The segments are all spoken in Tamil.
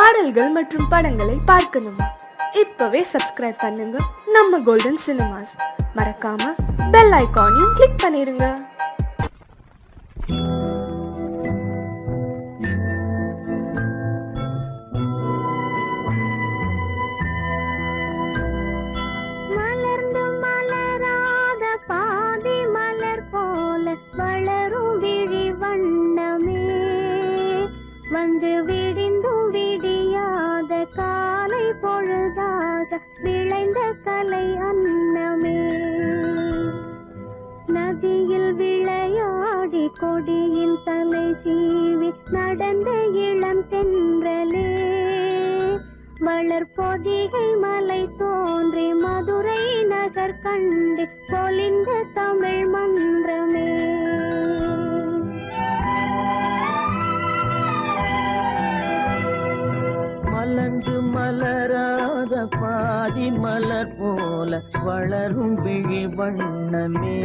பாடல்கள் மற்றும் படங்களை பார்க்கணுமா? இப்பவே சப்ஸ்கிரைப் பண்ணுங்க நம்ம கோல்டன் சினிமாஸ். மறக்காம பெல் ஐகானையும் கிளிக் பண்ணிருங்க. வந்து விடிந்தும் விடியாத காலை பொழுதாக விளைந்த கலை அன்னமே, நதியில் விளையாடி கொடியின் தலை சீவி நடந்த இளம் தென்றலே, வளர்பொதிகை மலை தோன்றி மதுரை நகர் கண்டு பொலிந்த தமிழ் மன்றமே. மலர்ந்து மலராத பாதி மலர் போல வளரும் விழி வண்ணமே,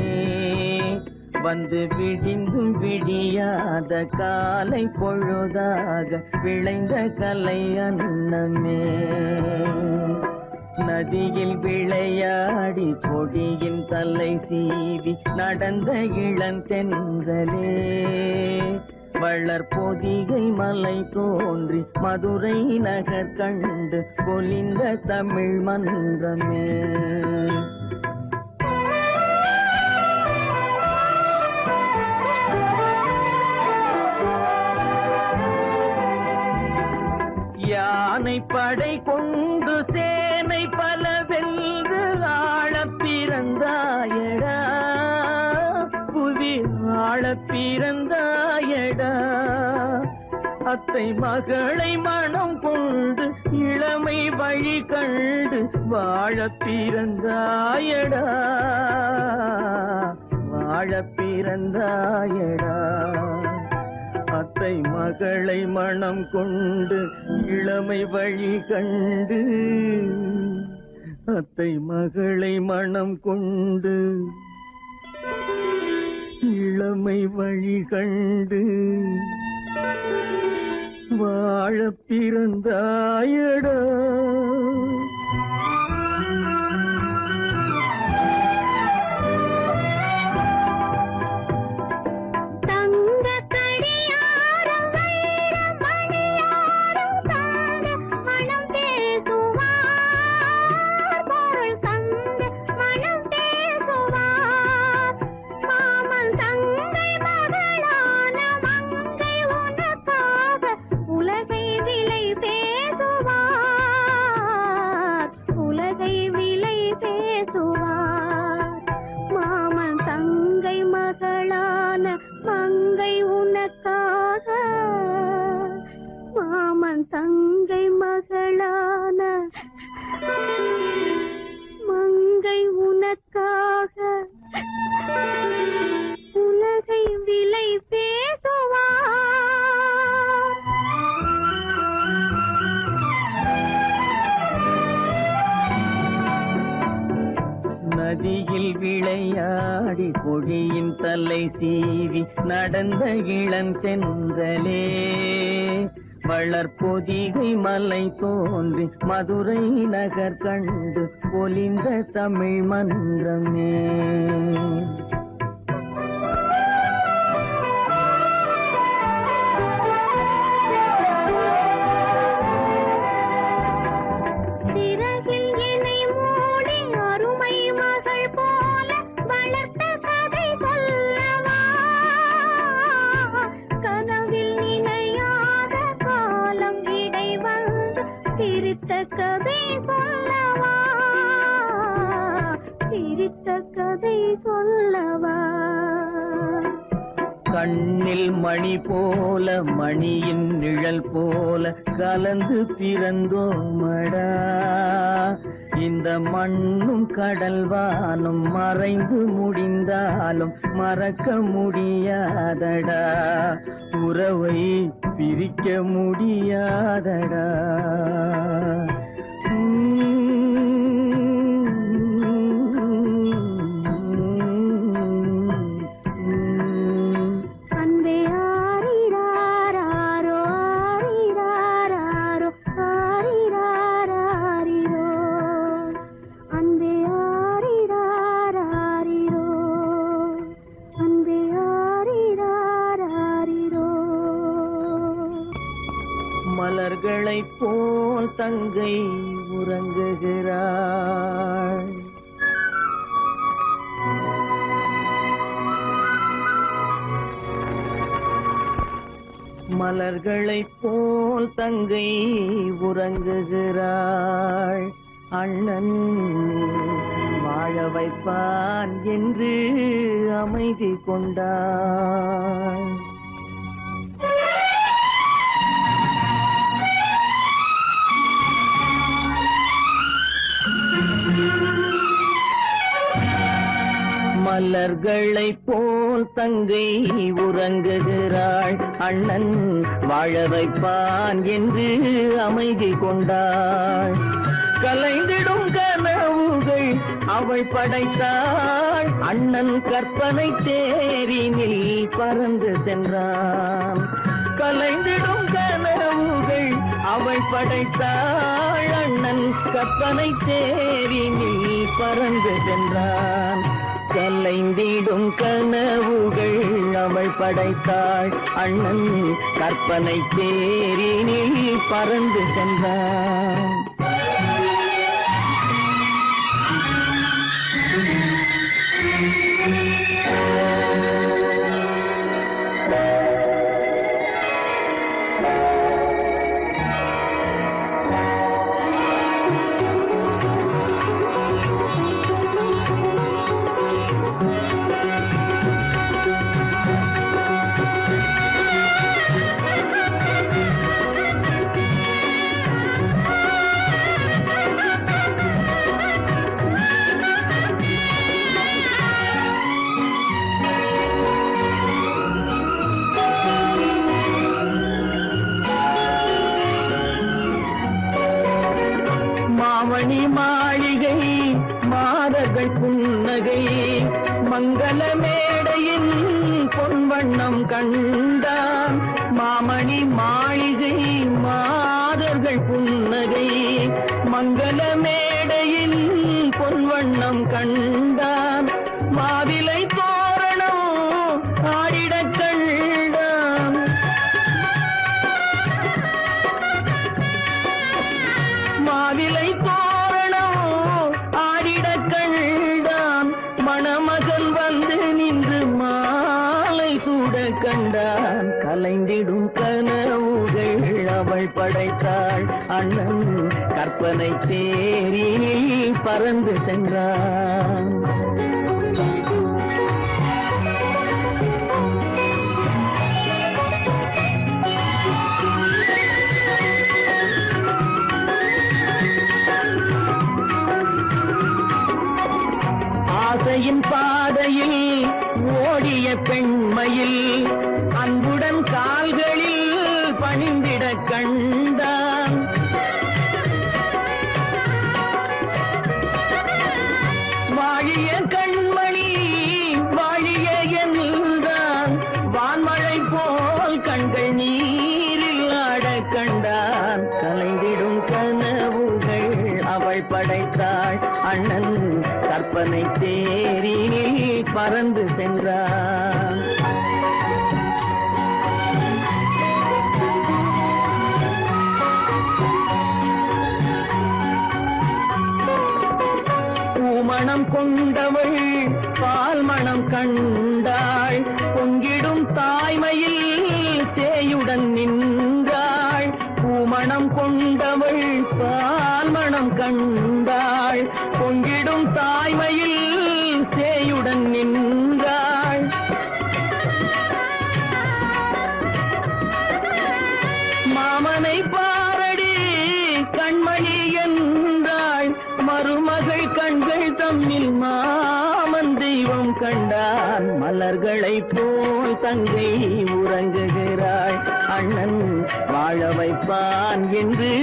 வந்து விடிந்தும் விடியாத காலை பொழுதாக விளைந்த கலை அன்னமே, நதியில் விளையாடி கொடியின் தலை சீவி நடந்த இளந்தென்றலே, வளர்பொதிகை மலை தோன்றி மதுரை நகர் கண்டு பொலிந்த தமிழ் மன்றமே. யானை படை கொண்டு சேனை பல வென்று ஆள பிறந்தாயடா, புவி ஆள பிறந்தாயடா, அத்தை மகளை மனம் கொண்டு இளமை வழி கண்டு வாழ பிறந்தாயடா, வாழ பிறந்தாயடா, அத்தை மகளை மனம் கொண்டு இளமை வழி கண்டு, அத்தை மகளை மனம் கொண்டு இளமை வழி கண்டு வாழ பிறந்தாயடா. மங்கை உனக்காக, மாமன் தங்கை மகளான மங்கை உனக்காக உலகை விலை பேசுவார். நதியில் விளையாடி கொடியின் தலை சீவி நடந்த இளந்தென்றலே, வளர்பொதிகை மலை தோன்றி மதுரை நகர் கண்டு பொலிந்த தமிழ் மன்றமே. கதை சொல்லவா, பிரித்த கதை சொல்லவா, கண்ணில் மணி போல மணியின் நிழல் போல கலந்து பிறந்தோமடா, இந்த மண்ணும் கடல்வானும் மறைந்து முடிந்தாலும் மறக்க முடியாதடா, உறவை பிரிக்க முடியாதடா. அன்பே ஆரிராரோ ஆரிராரோ மலர்களைப் போல் தங்கை உறங்குகிறாள். மலர்களைப் போல் தங்கை உறங்குகிறாள். அண்ணன் வாழ வைப்பான் என்று அமைதி கொண்டாள். மலர்களைப் போல் தங்கை உறங்குகிறாள். அண்ணன் வாழ வைப்பான் என்று அமைதி கொண்டாள். கலைந்திடும் கனவுகள் அவள் படைத்தாள். அண்ணன் கற்பனை தேரினில் பறந்து சென்றான். கலைந்திடும் கனவுகள் அவள் படைத்தாள். அண்ணன் கற்பனை தேரினில் பறந்து சென்றான். கலைந்திடும் கனவுகள் அவள் படைத்தாள். அண்ணன் கற்பனை தேரினில் பறந்து சென்றான். மாமணி மாளிகை மாதர்கள் புன்னகை மங்கள மேடையின் பொன்வண்ணம் கண்டான். மாமணி மாளிகை மாதர்கள் புன்னகை மங்கள மேடையின் பொன்வண்ணம் கண்டான். மாவிலை தோரணம் ஆடிடக் கண்டான். மாவிலை தோரணம் ஆடிடக் கண்டான். மணமகன் வந்து நின்று மாலை சூட கண்டான். கலைந்திடும் கனவுகள் அவள் படைத்தாள். அண்ணன் கற்பனை தேரினில் பறந்து சென்றான். ஆசையின் பாதையில் ஓடிய பெண்மையில் அன்புடன் கால்களில் பணிந்திட கண்டான். வாழிய கண்மணி வாழிய என்றான். வான்மழை போல் கண்கள் நீரில் ஆட கண்டான். கலைந்திடும் கனவுகள் அவள் படைத்தாள். அண்ணன் கற்பனை தேரினில் பறந்து சென்றான். பூமணம் கொண்டவள் பால் மணம் கண்டாள். பொங்கிடும் தாய்மையில் சேயுடன் நின்றாள். பூமணம் கொண்டவள் பால் மணம் கண்டாள். பொங்கிடும் தாய்மையில் சேயுடன் நின்றாள். மாமனை பாரடி கண்மணி என்றாள். மருமகள் கண்கள் தம்மில் மாமன் தெய்வம் கண்டான். மலர்களைப் போல் தங்கை உறங்குகிறாள். அண்ணன் வாழ வைப்பான் என்று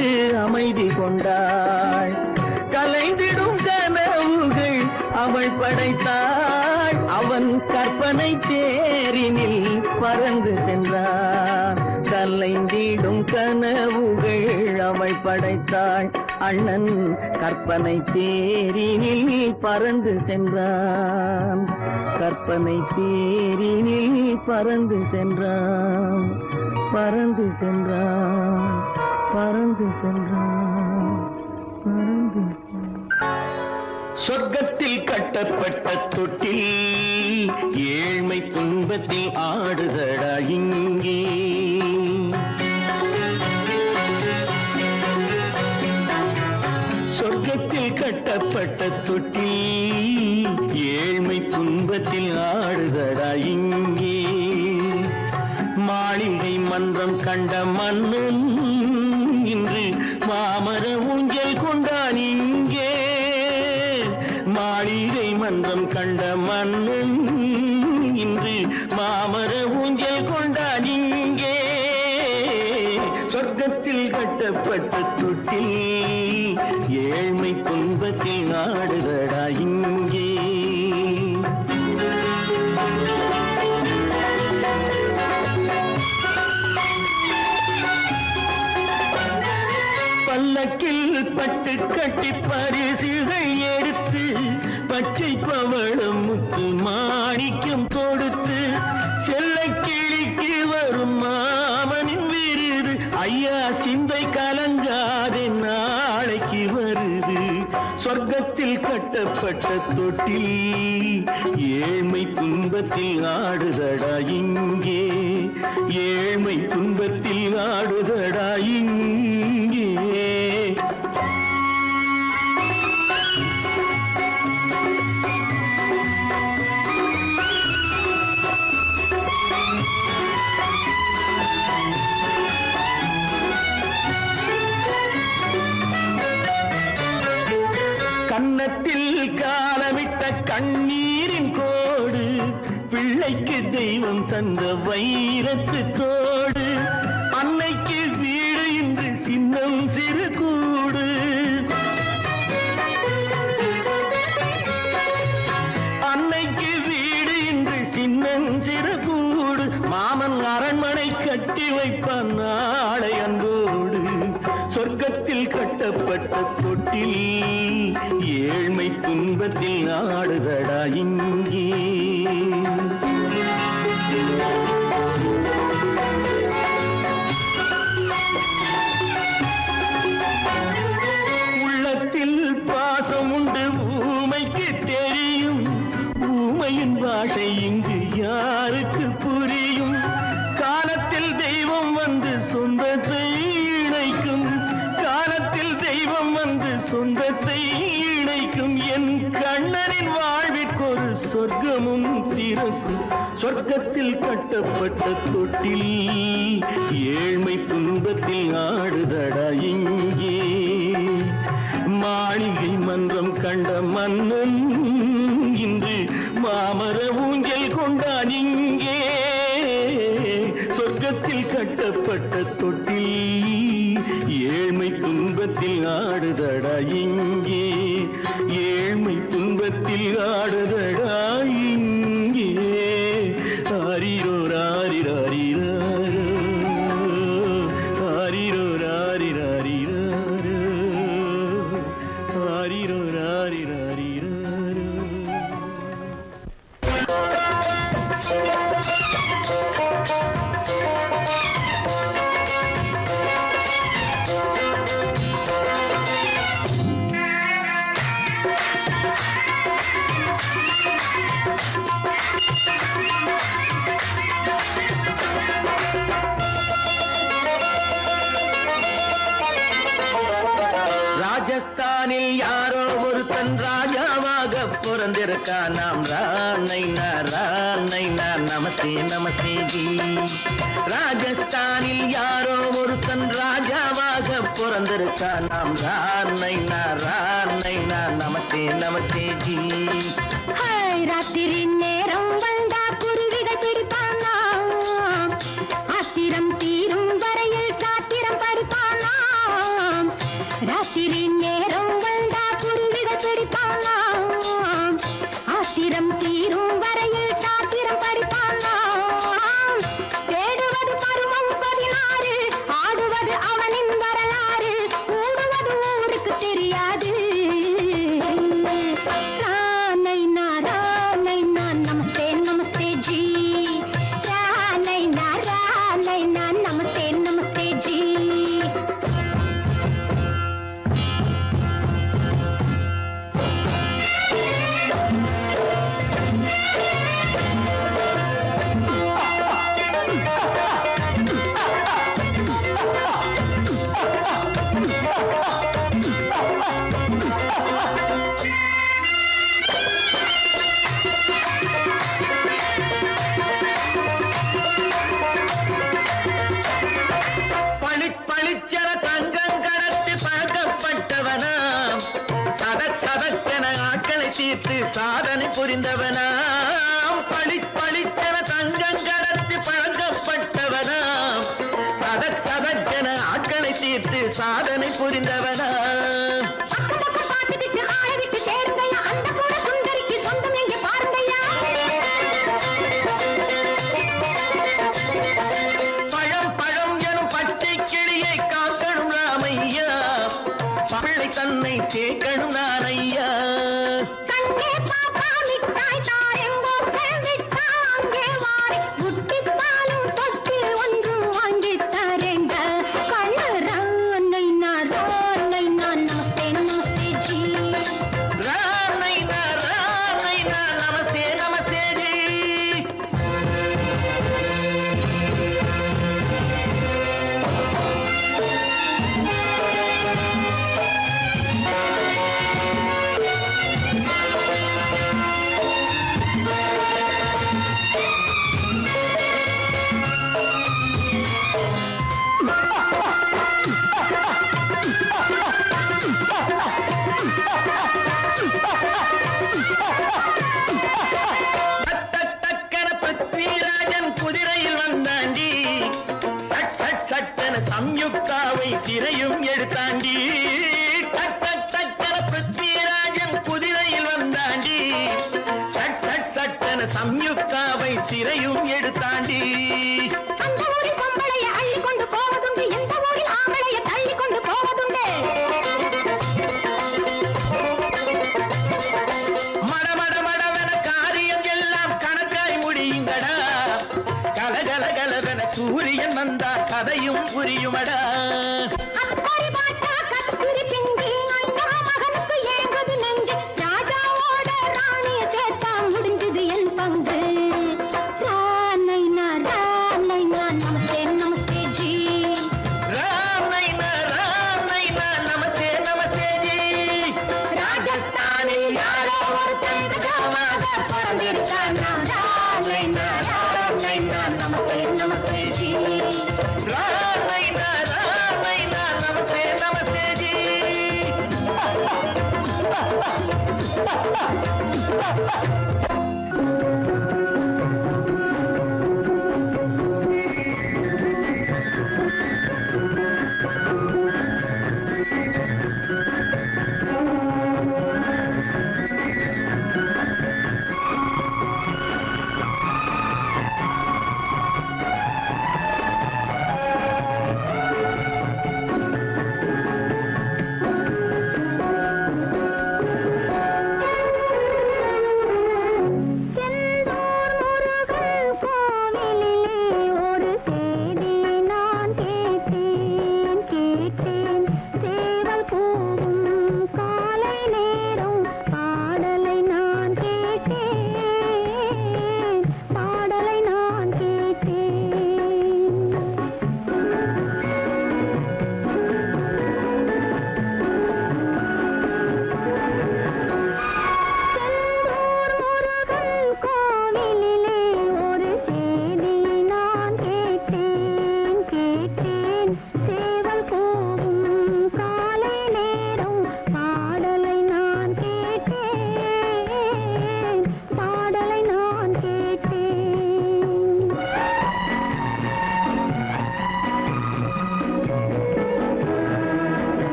அமைதி கொண்டாள். கலைந்திடும் கனவுகள் அவள் படைத்தாள். அவன் கற்பனை தேரினில் பறந்து சென்றான். கலைந்திடும் கனவுகள் அவள் படைத்தாள். அண்ணன் கற்பனை தேரினில் பறந்து சென்றான். கற்பனை தேரினில் பறந்து சென்றான். பறந்து சென்றான். பறந்து சென்றான் பறந்து சொர்க்கத்தில் கட்டப்பட்ட தொட்டில் ஏழ்மை துன்பத்தில் ஆடுதடா இங்கே சொர்க்கத்தில் கட்டப்பட்ட தொட்டில் ஏழ்மை துன்பத்தில் ஆடுதடா இங்கே மாளிகை மன்றம் கண்ட மன்னன் இன்று மாமர ஊஞ்சல் கொண்டான் இங்கே மாளிகை மன்றம் கண்ட மன்னன் இன்று மாமர ஊஞ்சல் கொண்டான் இங்கே சொர்க்கத்தில் கட்டப்பட்ட தொட்டில் ஏழ்மை துன்பத்தில் ஆடுதடா இங்கே பல்லக்கில் பட்டு கட்டி பரிசுகள் எடுத்து பச்சை பவளம் முத்து மாணிக்கம் தொடுத்து செல்ல கிளிக்கு வரும் மாமனின் விருது ஐயா சிந்தை கலங்காதே நாளைக்கு வருது சொர்க்கத்தில் கட்டப்பட்ட தொட்டில் ஏழ்மை துன்பத்தில் ஆடுதடா இங்கே ஏழ்மை துன்பத்தில் ஆடுதடா இங்கே கன்னத்தில் காலமிட்ட கண்ணீரின் கோடு பிள்ளைக்கு தெய்வம் தந்த வைரத்து தோடு அன்னைக்கு வீடு இன்று சின்னம் சிறு கூடு அன்னைக்கு வீடு இன்று சின்னம் சிறு கூடு மாமன் அரண்மனை கட்டி வைப்பான் நாளை அன்போடு சொர்க்கத்தில் கட்டப்பட்ட தொட்டில் ஏழ்மை துன்பத்தில் ஆடுதடா இங்கே உள்ளத்தில் பாசம் உண்டு ஊமைக்கு தெரியும் ஊமையின் பாஷை இங்கு யாருக்கு புரியும் காலத்தில் தெய்வம் வந்து சொந்தத்தை இணைக்கும் காலத்தில் தெய்வம் வந்து சொந்தத்தை இணைக்கும் என் கண்ணனின் வாழ்விற்கொரு சொர்க்கமும் திறக்கும் சொர்க்கத்தில் கட்டப்பட்ட தொட்டில் ஏழ்மை துன்பத்தில் ஆடுதடா இங்கே மாளிகை மன்றம் கண்ட மன்னன் இன்று மாமர ஊஞ்சல் கொண்டான் இங்கே சொர்க்கத்தில் கட்டப்பட்ட தொட்டில் ஏழ்மை துன்பத்தில் ஆடுதடா இங்கே ஏழ்மை துன்பத்தில் ஆடுதடா இங்கே ஆரிரோ ராரிராரிரோ ஆரிரோ ராரிராரிரோ ஆரிரோ ராரிராரிரோ ராஜஸ்தானில் யாரோ ஒருத்தன் ராஜாவாக பிறந்திருக்கான் நாம் ராணைனா நமஸ்தே நமஸ்தே ஜி ராஜஸ்தானில் யாரோ ஒருத்தன் ராஜாவாக பிறந்திருக்கான் நாம் ராணைனா நமஸ்தே நமஸ்தே ஜி ராத்திரி நேரம் வந்தா குருவிகள் பிடிப்பானா ஆத்திரம் தீரும் வரையில் சாத்திரம் படிப்பானா ராத்திரி நேரம் வந்தா குருவிகள் பிடிப்பானா ஆத்திரம் தீரும் வரையில் சாத்திரம் படிப்பானா தேடுவது பருவம் 16 ஆடுவது அவனின் வரலாறு கூடுவது ஊருக்கு தெரியாது நமஸ்தே நமஸ்தே ஜி நமஸ்தே நமஸ்தே ஜி புரிந்தவனாம் பளிச்சென தங்கம் கடத்தி பழக்கப்பட்டவனாம் சதக் சதக்கென ஆட்களை தீர்த்து சாதனை புரிந்தவனாம் பக்கம் பக்கம் பார்த்துட்டு ஆளை விட்டு தேடுங்கய்யா அந்த கூட சுந்தரிக்கு சொந்தம் எங்க பாருங்கய்யா பழம் எனும் பச்சை கிளியை காக்கணும் ராமையா பிள்ளை தன்னை சேர்க்கணும் நான் ஐயா கண்ணே பாப்பா மிட்டாய் தாரெங்கோ விட்டா அங்கே வாரி முட்டிப்பாலும் தொட்டு ஒன்று வாங்கி தரேங்க கண்ணு ரானை நான் நமஸ்தே நமஸ்தே ஜி ராமைனா நமஸ்தே நமஸ்தே ஜி டக்கன பிருத்விராஜன் குதிரையில் வந்தாண்டி சட்டென சம்யுக்தாவை சிறையும் எடுத்தாண்டி டக்கன பிருத்விராஜன் குதிரையில் வந்தாண்டி சட்டென சம்யுக்தாவை சிறையும் எடுத்தாண்டி அந்த ஊரில் பொம்பளைய அள்ளி கொண்டு போவதுண்டு எந்த ஊரில் ஆம்பளைய தள்ளி கொண்டு போவதுண்டு மடவென காரியம் எல்லாம் கணக்காய் முடியுங்கடா கலகலகலவென சூரியன் வந்தா கதையும் புரியுமடா அக்கறை பாட்டா கத்திரி பிங்கி அண்ணா மகனுக்கு ஏங்குது நெஞ்சு ராஜாவோட ராணிய சேர்த்தா முடிஞ்சது என் பங்கு ரானைனா நமஸ்தே நமஸ்தே ஜி ராமைனா நமஸ்தே நமஸ்தே ஜி ராஜஸ்தானில் யாரோ ஒருத்தன் ராஜாவாக பிறந்திருக்கானா ரானைனா நமஸ்தே நமஸ்தே ஜி ராமைனா நமஸ்தே நமஸ்தே ஜி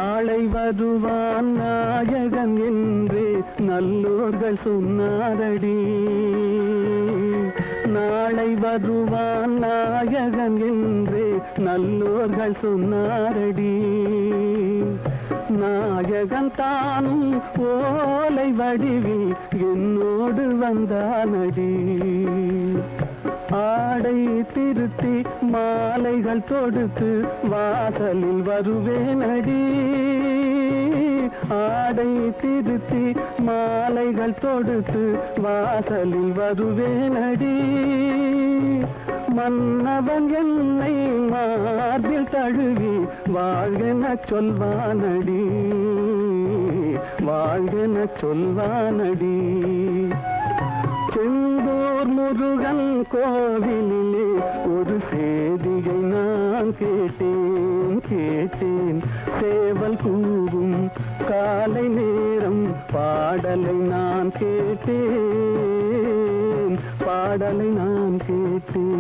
நாளை வருவான் நாயகன் என்று நல்லோர்கள் சொன்னாரடி. நாளை வருவான் நாயகன் என்று நல்லோர்கள் சொன்னாரடி. நாயகன் தானும் ஓலை வடிவில் என்னோடு வந்தானடி. ஆடை திருத்தி மாலைகள் தொடுத்து வாசலில் வருவேனடி. ஆடை திருத்தி மாலைகள் தொடுத்து வாசலில் வருவேனடி. மன்னவன் என்னை மார்பில் தழுவி வாழ்கென சொல்வானடி. வாழ்கென சொல்வானடி. செந்தூர் முருகன் கோவிலிலே ஒரு சேதியை நான் கேட்டேன். சேவல் கூவும் காலை நேரம் பாடலை நான் கேட்டேன். பாடலை நான் கேட்டேன்.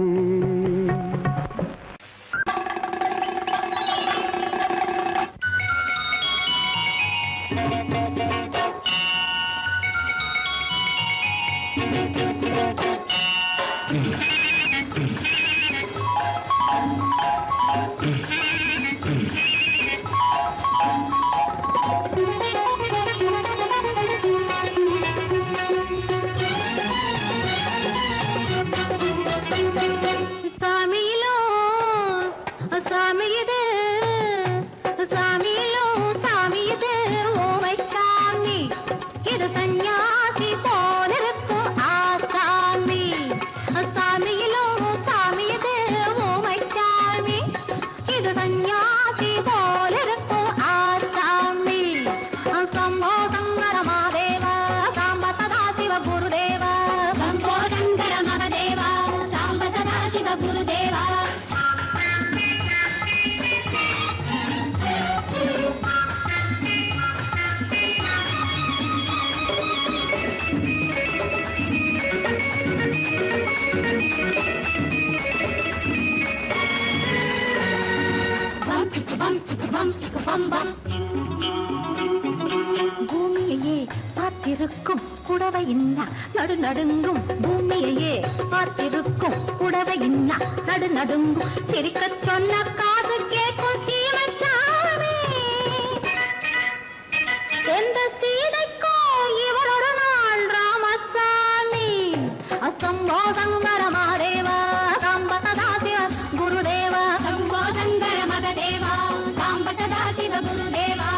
பூமியையே பார்த்திருக்கும் புடவை இன்னா நடு நடுங்கும். பூமியையே பார்த்திருக்கும் புடவை இன்னா நடு நடுங்கும். சிரிக்க சொன்ன காது கேட்கும் சீமச்சாமி. எந்த சீதைக்கோ இவர் ஒரு நாள் ராமசாமி. அசம்போதங்கர மாதேவா சாம்பதா சிவ குருதேவா. சம்போதங்கர மகதேவா சாம்பதா சிவ குருதேவா.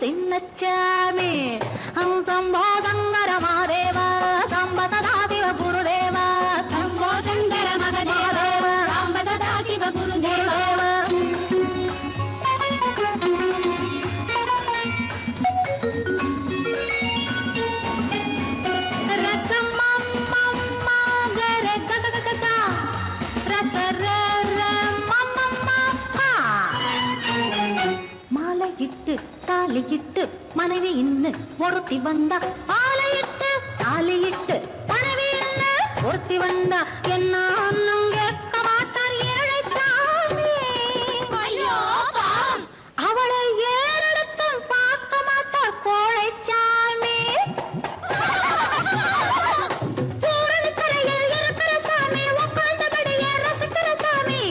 சின்னச்சாமி சம்போதங்கர மாதேவா சாம்பதா சிவ குருதேவா. சம்போதங்கர மகதேவா சாம்பதா சிவ குருதேவா. மாலையிட்டு தாலியிட்டு மனைவி இன்னு ஒருத்தி வந்தா. ஆலையிட்டு தாலியிட்டு மனைவி இன்னு ஒருத்தி வந்தா. என்ன அண்ணன் கேட்க மாட்டார் ஏழைச்சாமி. ஐயோ அவளை ஏறெடுத்தும் பார்க்க மாட்டார் கோழைச்சாமி. பூரணிக்கரையில் இருக்கிற சாமி உட்கார்ந்தபடியே ரசிக்கிற சாமி.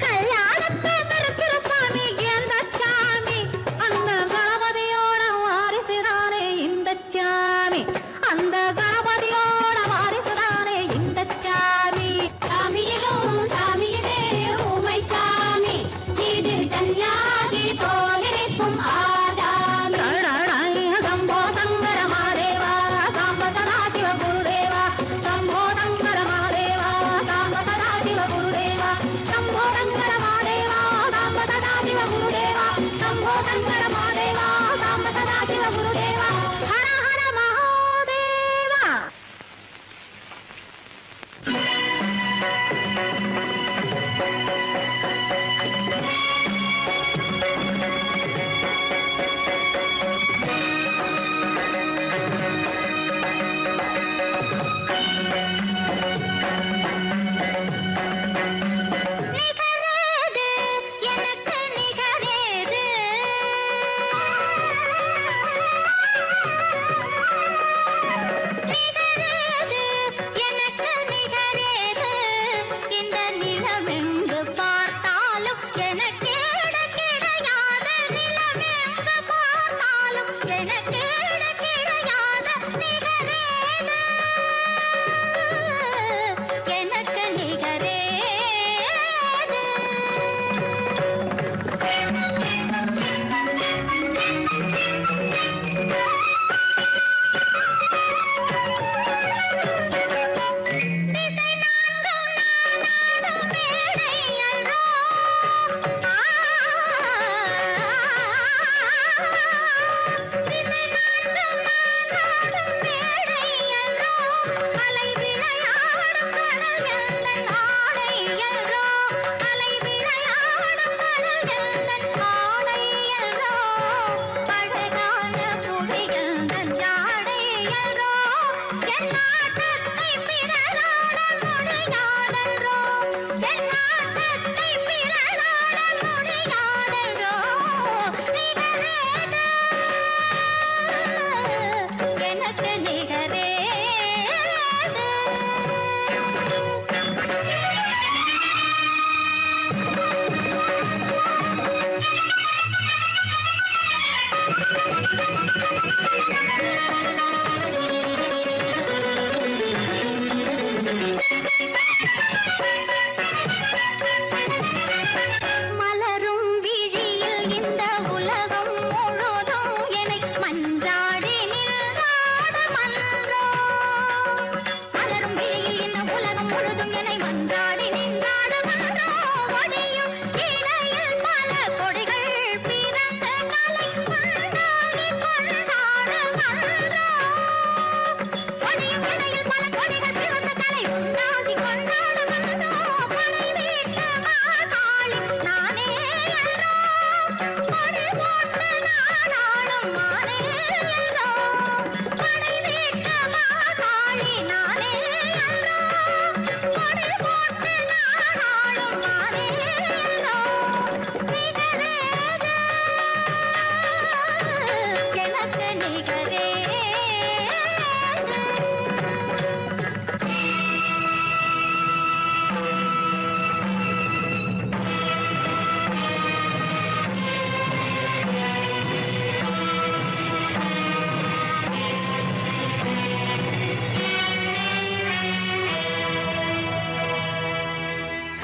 கல்யாணத்தை மறுக்கிற சாமி எந்த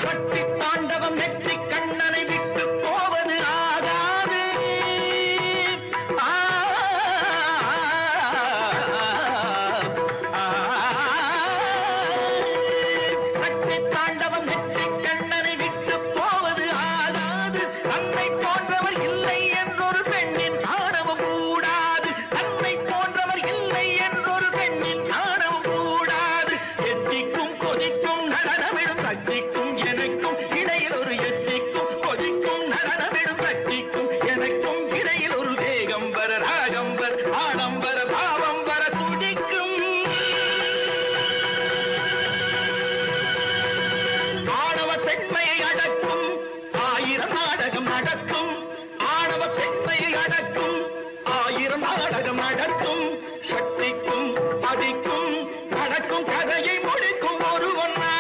சக்தி தாண்டவம் நெற்றி கண்ணனை விட்டு போவது ஆகாது. சக்தி தாண்டவம் நெற்றி கண்ணனை விட்டு போவது ஆகாது. தன்னை போன்றவர் இல்லை என்றொரு பெண்ணின் ஆணவம் கூடாது. தன்னை போன்றவர் இல்லை என்றொரு பெண்ணின் ஆணவம் கூடாது. எத்திக்கும் கொதிக்கும் நடனமிடும் சக்திக்கும் எனக்கும் இடையில் ஒரு எத்திக்கும் கொதிக்கும் நடனமிடும் சக்திக்கும் எனக்கும் இடையில் ஒரு வேகம் வர ராகம் வர ஆடம் வர பாவம் வர துடிக்கும். ஆணவ பெண்மையை அடக்கும் ஆயிரம் நாடகம் நடத்தும். ஆணவ பெண்மையை அடக்கும் ஆயிரம் நாடகம் நடத்தும். சக்திக்கும் அதிக்கும் நடக்கும் கதையை முடிக்கும் ஒருவன் நான்.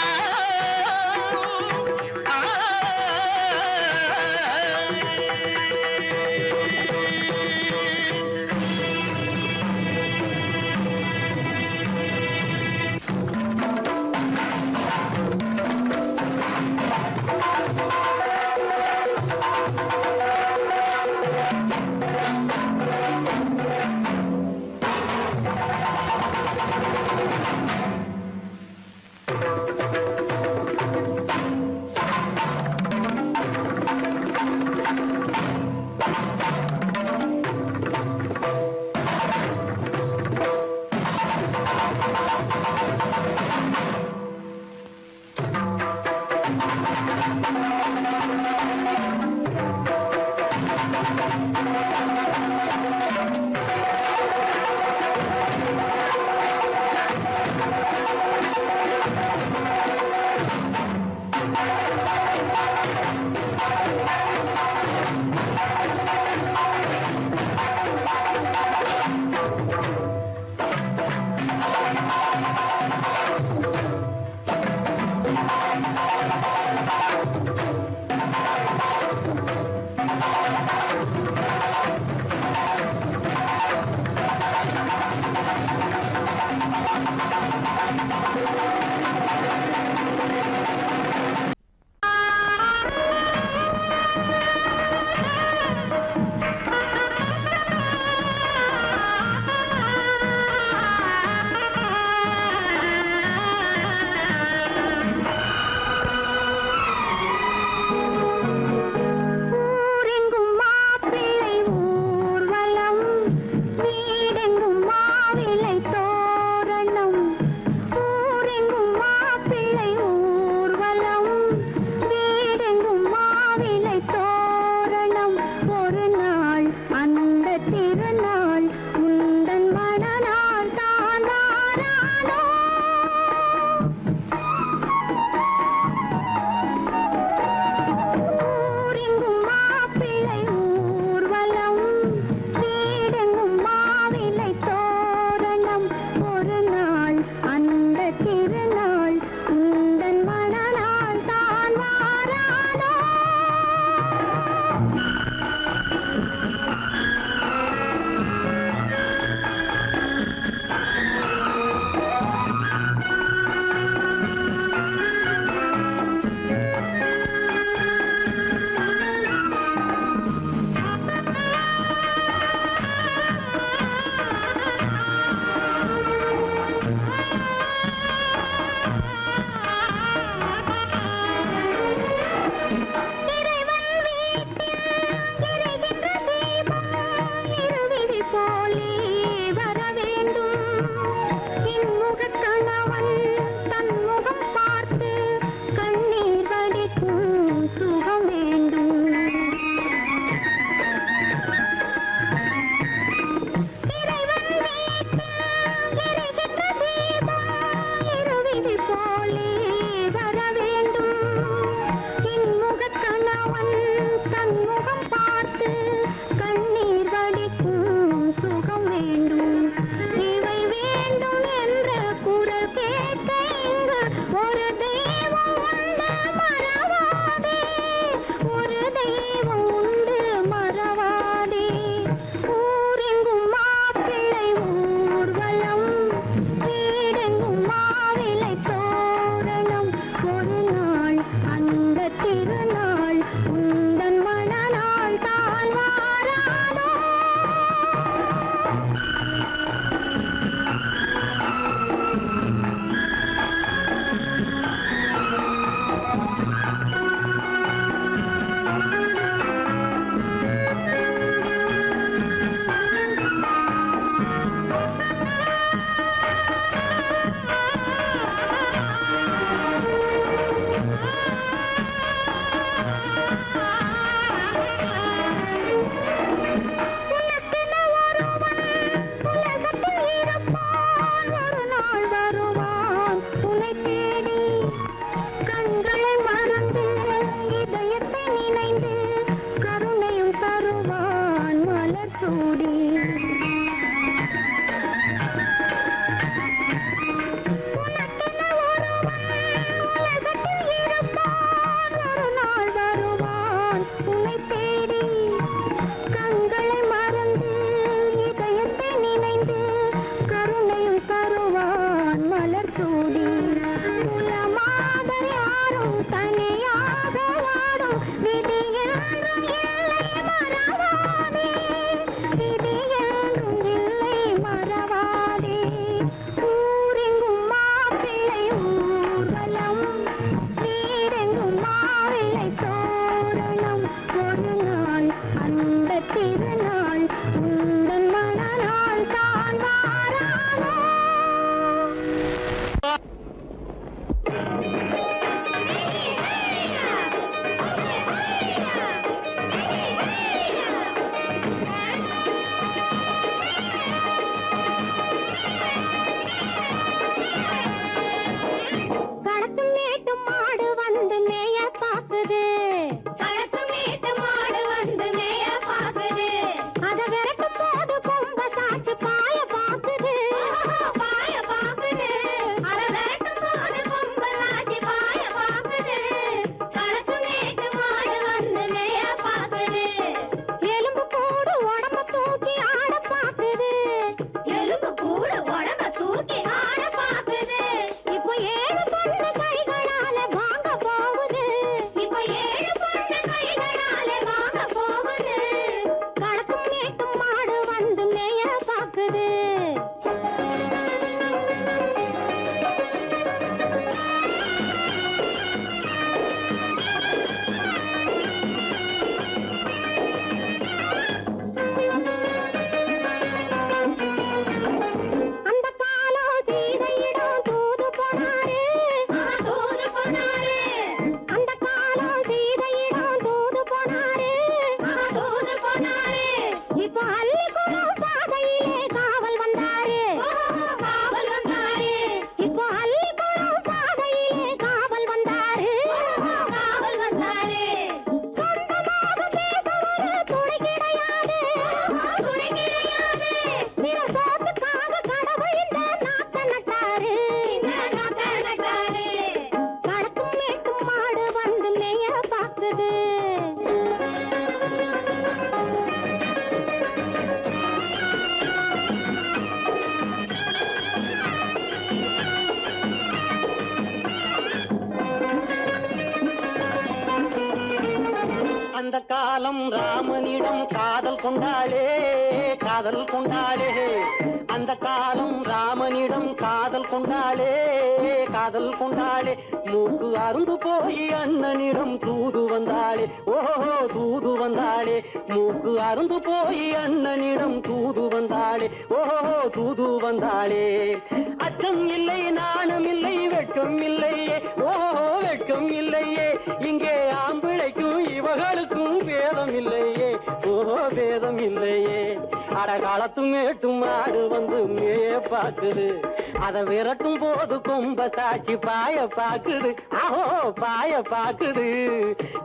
காலம் ராமனிடம் காதல் கொண்டாளே காதல் கொண்டாளே அந்த காலம் ராமனிடம் காதல் கொண்டாளே காதல் கொண்டாளே மூக்கு அருந்து போய் அண்ணனிடம் தூது வந்தாளே ஓஹோ தூது வந்தாளே மூக்கு அருந்து போய் அண்ணனிடம் தூது வந்தாளே ஓஹோ தூது வந்தாளே அச்சம் இல்லை நாணம் இல்லை வெட்கம் இல்லையே ஓஹோ வெட்கம் இல்லையே இங்கே ஆம்பிளைக்கும் இவர்களுக்கும் வேதம் இல்லையே ஓஹோ வேதம் இல்லையே அடகாலத்தும் மேட்டும் மாடு வந்து மேய பாக்குது அத விரட்டும் போது கொம்ப சாட்சி பாய பாக்குது ஆஹோ பாய பாக்குது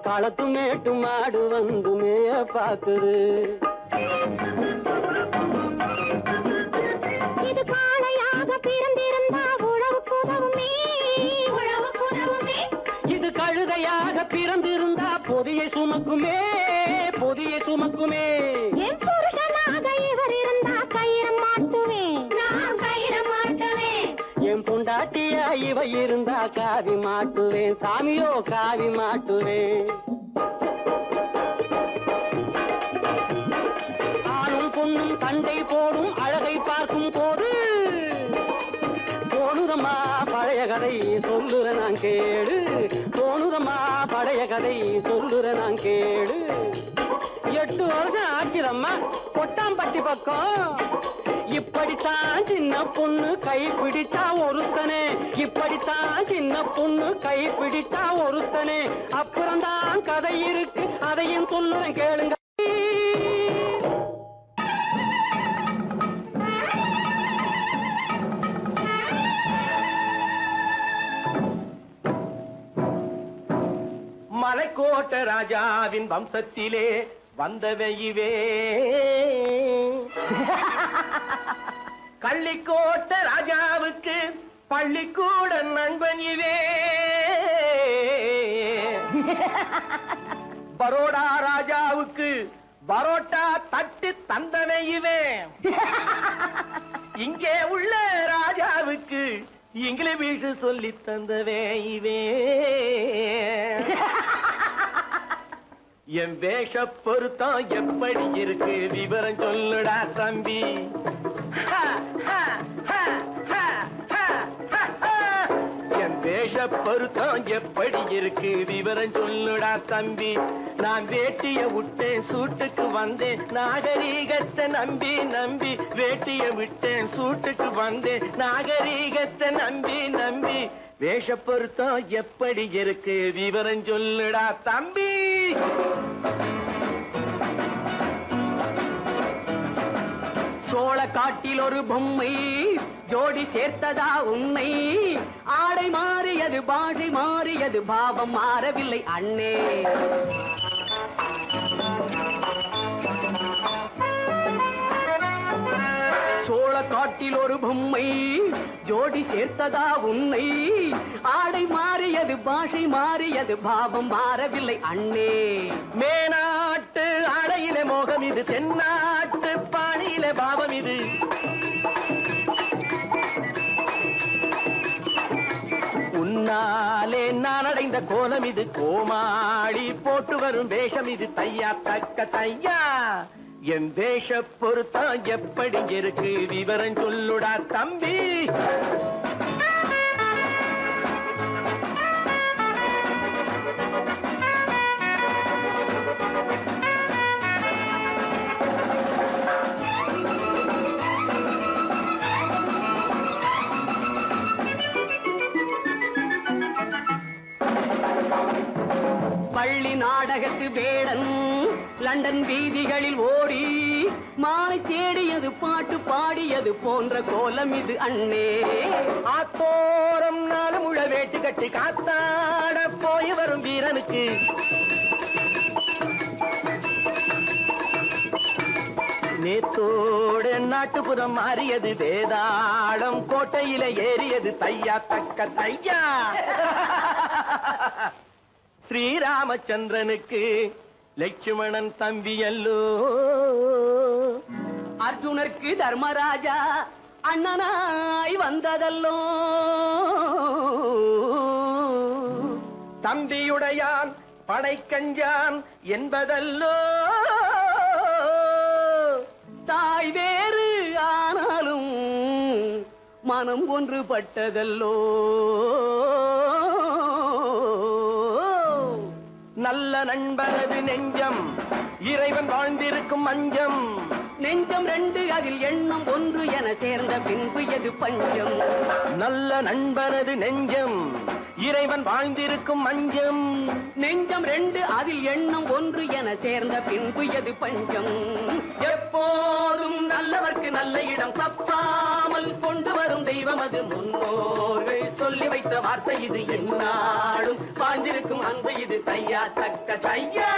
களத்து மேட்டு மாடு வந்து மேய பாக்குது இது காளையாக பிறந்திருந்தா உழவுக்கு உதவுமே உழவுக்கு உதவுமே இது கழுதையாக பிறந்திருந்தா பொதியை சுமக்குமே பொதியை சுமக்குமே என் புருஷனாக இவர் இருந்தா கயிறம் மாட்டுவேன் நான் கயிறம் மாட்டுவேன் என் பொண்டாட்டியா இவ இருந்தா காவி மாட்டுவேன் சாமியோ காவி மாட்டுவேன் ஆணும் பொண்ணும் சண்டை போடும் அழகை பார்க்கும் போது தோணுதம்மா பழைய கதை சொல்லுற நான் கேளு தோணுதம்மா பழைய கதை சொல்லுற நான் கேளு 8 வருஷம் ஆச்சுதம்மா கொட்டாம்பட்டி பக்கம் இப்படித்தான் சின்ன பொண்ணு கை பிடிச்சா ஒருத்தனே இப்படித்தான் சின்ன பொண்ணு கை பிடிச்சா ஒருத்தனே அப்புறம்தான் கதை இருக்கு அதையும் சொல்லுறேன் கேளுங்க மலைக்கோட்ட ராஜாவின் வம்சத்திலே வந்தவையுவே கள்ளிக்கோட்ட ராஜாவுக்கு பள்ளிக்கூட நண்பன் இவே பரோடா ராஜாவுக்கு பரோட்டா தட்டு தந்தனை இவே இங்கே உள்ள ராஜாவுக்கு இங்கிலீஷ் சொல்லி தந்தவே இவே என் வேஷ பொருத்தம் எப்படி இருக்கு விவரம் சொல்லுடா தம்பி என் வேஷ பொருத்தம் எப்படி இருக்கு விவரம் சொல்லுடா தம்பி நான் வேட்டிய விட்டேன் சூட்டுக்கு வந்தேன் நாகரீகத்தை நம்பி நம்பி வேட்டிய விட்டேன் சூட்டுக்கு வந்தேன் நாகரீகத்தை நம்பி நம்பி வேஷ பொருத்தம் எப்படி இருக்கு விவரம் சொல்லுடா தம்பி சோழ காட்டில் ஒரு பொம்மை ஜோடி சேர்த்ததா உன்னை ஆடை மாறியது பாஷை மாறியது பாவம் மாறவில்லை அண்ணே சோழ காட்டில் ஒரு பொம்மை ஜோடி சேர்த்ததா உன்னை ஆடை மாறியது பாஷை மாறியது பாவம் மாறவில்லை அண்ணே மேனாட்டு ஆடையிலே மோகம் இது தென்னாட்டு பாணியிலே பாவம் இது உன்னாலே நான் அடைந்த கோலம் இது கோமாளி போட்டு வரும் வேஷம் இது தையா தக்க தையா என் வேஷ பொருத்தம் எப்படி இருக்கு விவரம் சொல்லுடா தம்பி பள்ளி நாடகத்து வேடன் லண்டன் வீதிகளில் ஓடி மாலை தேடியது பாட்டு பாடியது போன்ற கோலம் இது அண்ணே ஆத்தோரம் நாளும் உள்ள வேட்டு கட்டி காத்தாட போய் வரும் வீரனுக்கு நேத்தோடு நாட்டுப்புறம் மாறியது வேதாளம் கோட்டையில ஏறியது தையா தக்க தையா ஸ்ரீராமச்சந்திரனுக்கு லட்சுமணன் தம்பி அல்லோ அர்ஜுனருக்கு தர்மராஜா அண்ணனாய் வந்ததல்லோ தம்பியுடையான் படைக்கஞ்சான் என்பதல்லோ. தாய் வேறு ஆனாலும் மனம் ஒன்றுபட்டதல்லோ. நல்ல நண்பனது நெஞ்சம் இறைவன் வாழ்ந்திருக்கும் மஞ்சம். நெஞ்சம் ரெண்டு அதில் எண்ணம் ஒன்று என சேர்ந்த பின்பு எது பஞ்சம். நல்ல நண்பனது நெஞ்சம் இறைவன் வாழ்ந்திருக்கும் மஞ்சம். நெஞ்சம் ரெண்டு அதில் எண்ணம் ஒன்று என சேர்ந்த பின்பு எது பஞ்சம். எப்போதும் நல்லவர்க்கு நல்ல இடம் தப்பாமல் கொண்டு வரும் தெய்வம் அது முன்னோர்கள் சொல்லி வைத்த வார்த்தை இது. என்னாலும் வாழ்ந்திருக்கும் அன்பு இது. தையா தக்க தையா.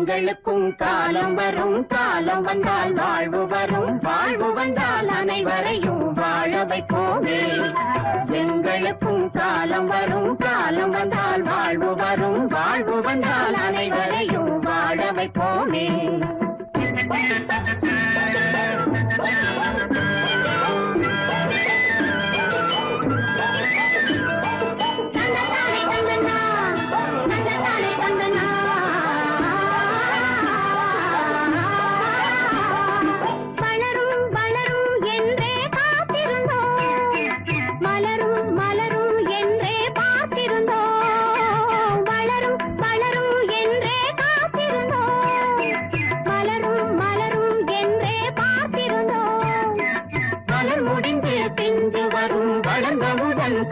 எங்களுக்கும் காலம் வரும், காலம் வந்தால் வாழ்வு வரும், வாழ்வு வந்தால் அனைவரையும் வாழ வைப்போமே. எங்களுக்கும் காலம் வரும், காலம் வந்தால் வாழ்வு வரும், வாழ்வு வந்தால் அனைவரையும் வாழ வைப்போமே.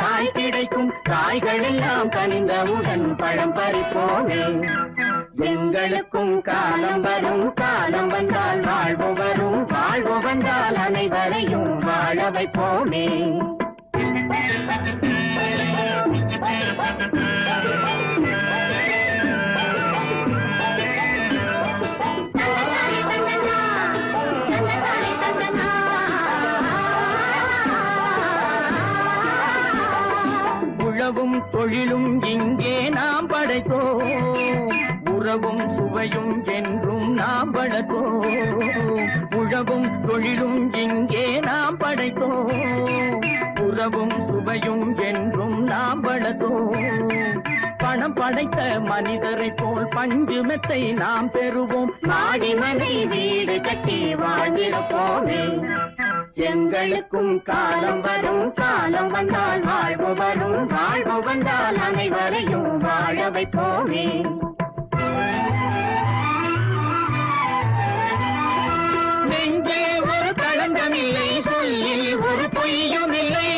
காய் கிடைக்கும், காய்கள் எல்லாம் கனிந்தவுடன் பழம் பறிப்போமே. எங்களுக்கும் காலம் வரும், காலம் வந்தால் வாழ்வு வரும், வாழ்வு வந்தால் அனைவரையும் வாழ வைப்போமே. உழவும் தொழிலும் இங்கே நாம் படைத்தோம், உறவும் சுவையும் என்றும் நாம் வளர்த்தோம். உழவும் தொழிலும் இங்கே நாம் படைத்தோம், உறவும் சுவையும் என்றும் நாம் வளர்த்தோம். பணம் படைத்த மனிதரை போல் பஞ்சு மெத்தை நாம் பெறுவோம், மாடி மனை வீடு கட்டி வாழ்ந்திருப்போமே. எங்களுக்கும் காலம் வரும், காலம் வந்தால் வாழ்வு வரும், வாழ்வு வந்தால் அனைவரையும் வாழ வைப்போமே. நெஞ்சே ஒரு களங்கமில்லை, சொல்லில் ஒரு பொய்யும் இல்லை,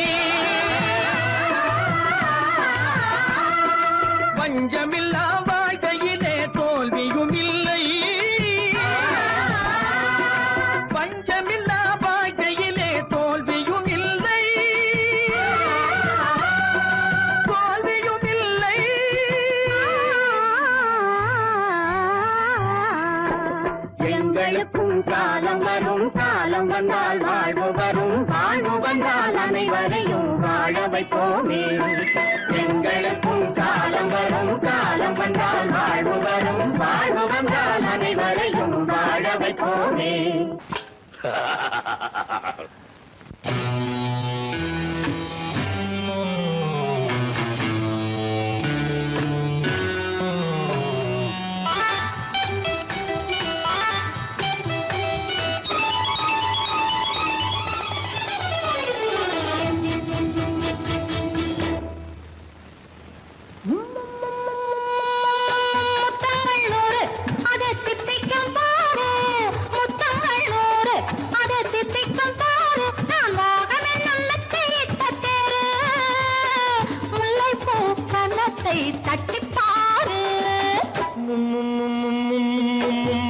பஞ்சமில்லா வாழ்க்கையிலே தோல்வியும் இல்லை, பஞ்சமில்லா வாழ்க்கையிலே தோல்வியும் இல்லை, தோல்வியும் இல்லை. எங்களுக்கும் காலம் வரும், காலம் வந்தால் வாழ்வு வரும், வாழ்வு வந்தால் அனைவரையும் வாழ வைப்போமே. எங்களுக்கும் காலம் வரும், காலம் வந்தால் வாழ்வு வரும், வாழ்வு வந்தால் அனைவரையும் வாழ வைப்போமே.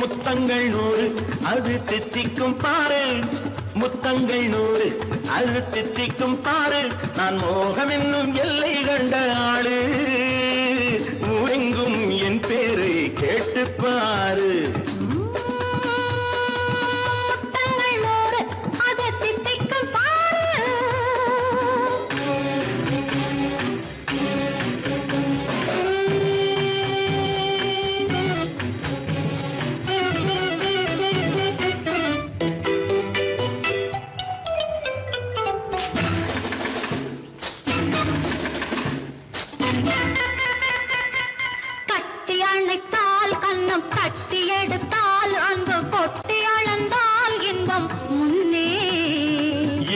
முத்தங்கள் 100 அது தித்திக்கும் பாரு, முத்தங்கள் 100 அது தித்திக்கும் பாரு. நான் மோகம் என்னும் எல்லை கண்ட ஆளு, ஊரெங்கும் என் பேரை கேட்டு பாரு. கட்டி எடுத்தால் அன்பு கொட்டி அளந்தால் இன்பம் முன்னே.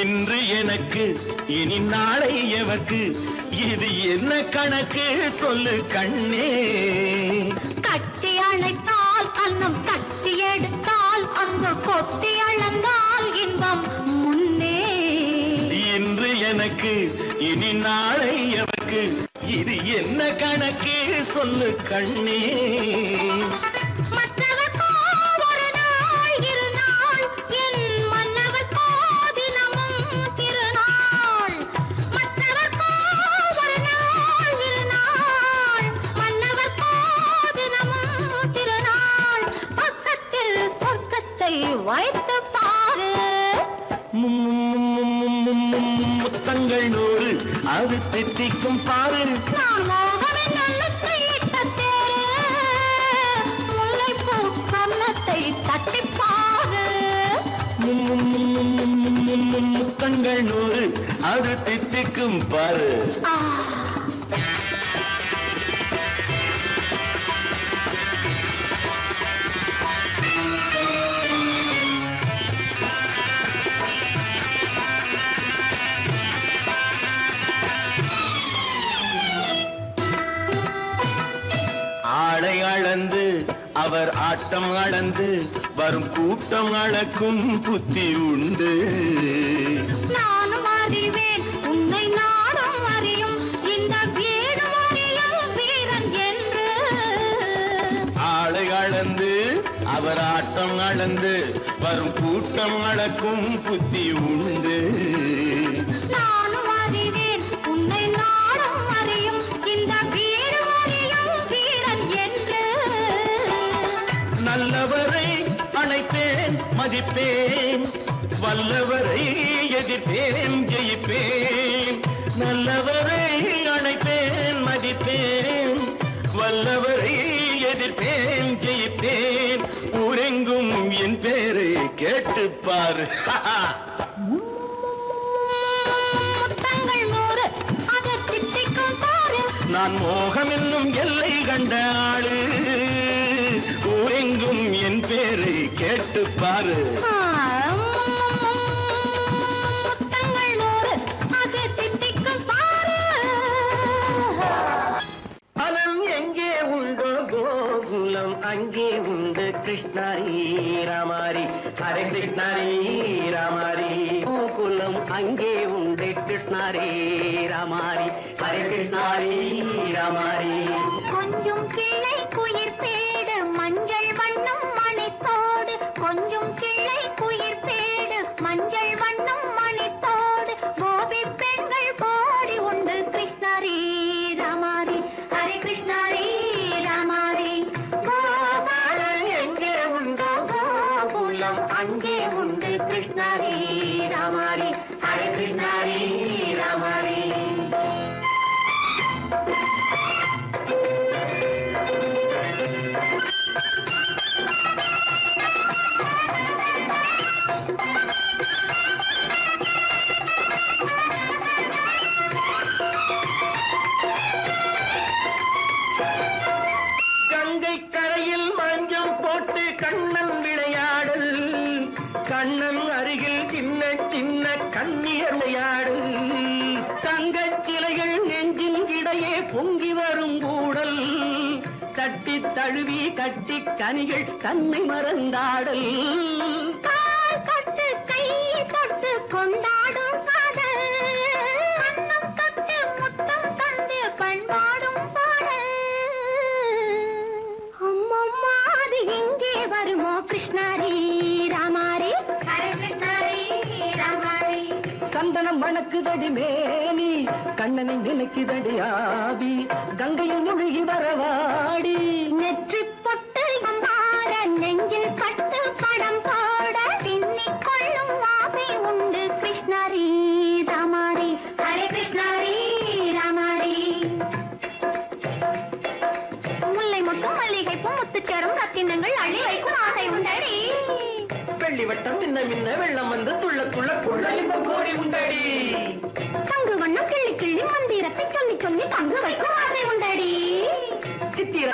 இன்று எனக்கு இனி நாளை எவர்க்கு, இது என்ன கணக்கு சொல்லு கண்ணே. கட்டி அணைத்தால் கண்ணம் கட்டி எடுத்தால் அன்பு கொட்டி அளந்தால் இன்பம் முன்னே. இன்று எனக்கு இனி நாளை எவர்க்கு, இது என்ன கணக்கு சொல்லு கண்ணே. மற்றவர்க்கோ ஒரு நாள் இரு நாள், என் மன்னவர்க்கோ தினமும் திருநாள். மற்றவர்க்கோ ஒரு நாள் இரு நாள், மன்னவர்க்கோ தினமும் திருநாள். அது தித்திக்கும் பாரு. நான் மோகனின் எண்ணத்தை இட்ட தேரு, முல்லைப்பூ கன்னத்தை தட்டிப்பாரு. முத்தங்கள் 100 அது தித்திக்கும் பாரு. ஆளை அளந்து அவர் ஆட்டம் அளந்து வரும் கூட்டம் அளக்கும் புத்தி உண்டு. நானும் அறிவேன் உன்னை நாடும் அறியும் இந்த வீடு அறியும் வீரன் என்று. ஆளை அளந்து அவர் ஆட்டம் அளந்து வரும் கூட்டம் அளக்கும் புத்தி உண்டு. நானும் அறிவேன் உன்னை நாடும் அறியும் இந்த வீடு அறியும் வீரன் என்று. நல்லவரை அழைப்பேன் மதிப்பேன், வல்லவரை எதிர்ப்பேன் ஜெயிப்பேன். நல்லவரை அழைப்பேன் மதிப்பேன், வல்லவரை எதிர்ப்பேன் ஜெயிப்பேன். ஊரெங்கும் என் பேரை கேட்டுப்பார். முத்தங்கள் 100 அது தித்திக்கும் பாரு. நான் மோகம் என்னும் எல்லை கண்ட ஆளு, ஊரெங்கும் என் பேரை கேட்டுப்பாரு. முத்தங்கள் 100 அது தித்திக்கும் பாரு. பலம் எங்கே உண்டோ கோகுலம் அங்கே உண்டு கிருஷ்ணாரி ராமாரி. ஹரே கிருஷ்ணாரி ராமாரி. கோகுலம் அங்கே உண்டு கிருஷ்ணாரி ராமாரி. ஹரே கிருஷ்ணாரி ராமாரி. கொஞ்சம் கிளை குயிர் பேடு மஞ்சள் வண்ணம் மணித்தோடு. கொஞ்சம் கிளை குயிர் பேடு மஞ்சள் வண்ணம் மணித்தோடு. கோபி பெண்கள் கோடி உண்டு கிருஷ்ணாரி ராமாரி. ஹரே கிருஷ்ணாரி ராமாரி. கோபாலம் எங்கே உண்டோ கோகுலம் அங்கே உண்டு கிருஷ்ணாரி ராமாரி. ஹரே கிருஷ்ணாரி ராமாரி. கங்கை கரையில் மஞ்சம் போட்டு கண்ணன் விளையாடல், கண்ணன் அருகில் சின்ன சின்ன கண்ணியர் விளையாடல். தங்கச் சிலைகள் நெஞ்சின் இடையே பொங்கி வரும் கூடல், தட்டி தழுவி கட்டி கனிகள் தன்னை மறந்தாடல். கால் தொட்டு கை தொட்டு கொண்டாடும் காதல், கண்ணம் தொட்டு முத்தம் தந்து பண்பாடும் பாடல். அம்மம்மா அது எங்கே வருமோ கிருஷ்ணாரி ராமாரி. ஹரே கிருஷ்ணாரி ராமாரி. சந்தனம் மணக்குதடி மேனி, கண்ணனை நினைக்குதடி ஆவி, கங்கையில் முழுகி வரவாடி. நெற்றி பொட்டு அம்பார நெஞ்சில் பட்டு படம் போட பின்னிக் கொள்ளும் ஆசை உண்டு கிருஷ்ணாரி ராமாரி. ஹரே கிருஷ்ணாரி ராமாரி. முல்லை மொட்டும் மல்லிகை பூ முத்துச்சரம் ரத்தினங்கள் அள்ளி வைக்கும் ஆசை உண்டடி. வெள்ளி வட்டம் மின்ன மின்ன வெள்ளம் வந்து துள்ள துள்ள கொள்ள இன்பம் கோடி உண்டடி. சங்கு வண்ணம் கிள்ளி கிள்ளி மந்திரத்தை சொல்லி சொல்லி பங்கு வைக்கும் ஆசை உண்டடி. சித்திர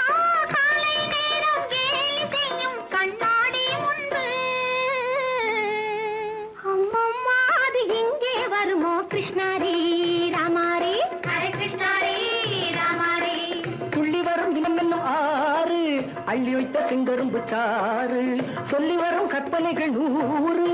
காலை நேரம் கேலி செய்யும் கண்ணாடி முன்பு அம்மம்மா அது எங்கே வருமோ கிருஷ்ணாரி ராமாரி. ஹரே கிருஷ்ணாரி ராமாரி. துள்ளி வரும் தினம் என்னும் ஆறு, அள்ளி வைத்த செங்கரும்பு சாறு, சொல்லி வரும் கற்பனைகள் 100.